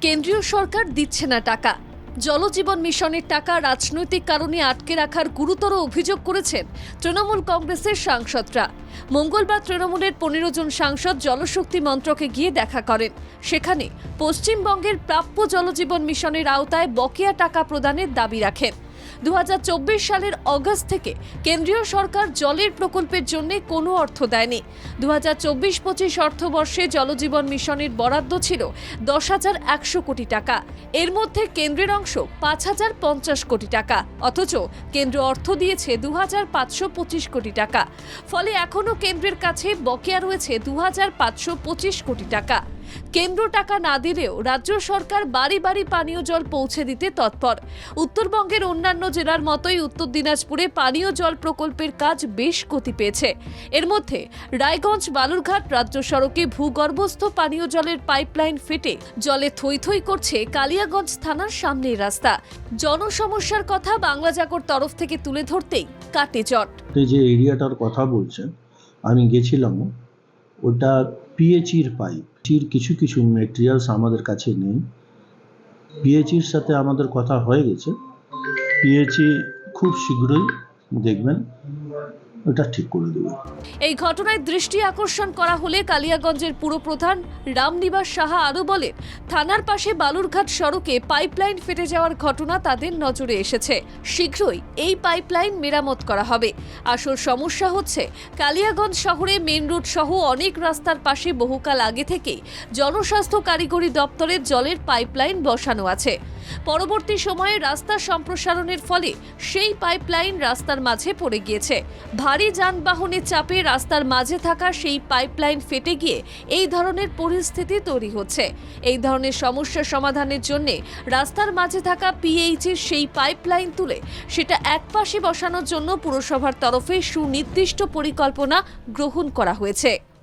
কেন্দ্রীয় সরকার দিচ্ছে না টাকা। জলজীবন মিশনের টাকা রাজনৈতিক কারণে আটকে রাখার গুরুতর অভিযোগ করেছেন তৃণমূল কংগ্রেসের সাংসদরা। মঙ্গলবার তৃণমূলের 15 জন সাংসদ জলশক্তি মন্ত্রকে গিয়ে দেখা করেন। সেখানে পশ্চিমবঙ্গের প্রাপ্য জলজীবন মিশনের আওতায় বকেয়া টাকা প্রদানের দাবি রাখেন। 2024 সালের অগস্ট থেকে কেন্দ্রীয় সরকার জলের প্রকল্পের জন্য কোনো অর্থ দেয়নি। 2024-25 অর্থবর্ষে জলজীবন মিশনের বরাদ্দ ছিল 10,100 কোটি টাকা। এর মধ্যে কেন্দ্রের অংশ 5,050 কোটি টাকা, অথচ কেন্দ্র অর্থ দিয়েছে 2,525 কোটি টাকা। ফলে এখনও কেন্দ্রের কাছে বকেয়া রয়েছে 2,525 কোটি টাকা। কেন্দ্র টাকা না দিলেও রাজ্য সরকার বাড়ি বাড়ি পানীয় জল পৌঁছে দিতে তৎপর। উত্তরবঙ্গের অন্যান্য জেলার মতোই উত্তর দিনাজপুরে পানীয় জল প্রকল্পের কাজ বেশ গতি পেয়েছে। এর মধ্যে রায়গঞ্জ বালুরঘাট রাজ্য সড়কে ভূগর্ভস্থ পানীয় জলের পাইপলাইন ফেটে জলে থই থই করছে কালিয়াগঞ্জ থানার সামনের রাস্তা। জনসমস্যার কথা বাংলা জাগর তরফ থেকে তুলে ধরতেই কাটে জট। যে এরিয়াটার কথা বলছেন, আমি গেছিলাম, ওটা পিএইচির পাইপ। কিছু কিছু মেটেরিয়ালস আমাদের কাছে নেই। পিএইচির সাথে আমাদের কথা হয়ে গেছে। পিএইচি খুব শীঘ্রই দেখবেন ওটা ঠিক করে দেবে। এই ঘটনায় দৃষ্টি আকর্ষণ করা হলে কালিয়াগঞ্জের পুরপ্রধান রামনিবাস সাহা আরও বলেন, থানার পাশে বালুরঘাট সড়কে পাইপলাইন ফেটে যাওয়ার ঘটনা তাদের নজরে এসেছে। শীঘ্রই এই পাইপলাইন মেরামত করা হবে। আসল সমস্যা হচ্ছে কালিয়াগঞ্জ শহরে মেন রোড সহ অনেক রাস্তার পাশে বহুকাল আগে থেকেই জনস্বাস্থ্য কারিগরি দপ্তরের জলের পাইপলাইন বসানো আছে। পরবর্তী সময়ে রাস্তা সম্প্রসারণের ফলে সেই পাইপলাইন রাস্তার মাঝে পড়ে গিয়েছে। ভারী যানবাহনের চাপে রাস্তার মাঝে থাকা সেই পাইপলাইন ফেটে গিয়ে এই ধরনের পরিস্থিতি তৈরি হচ্ছে। এই ধরনের সমস্যা সমাধানের জন্য রাস্তার মাঝে থাকা পিএইচির সেই পাইপলাইন তুলে সেটা একপাশে বসানোর জন্য পুরসভার তরফে সুনির্দিষ্ট পরিকল্পনা গ্রহণ করা হয়েছে।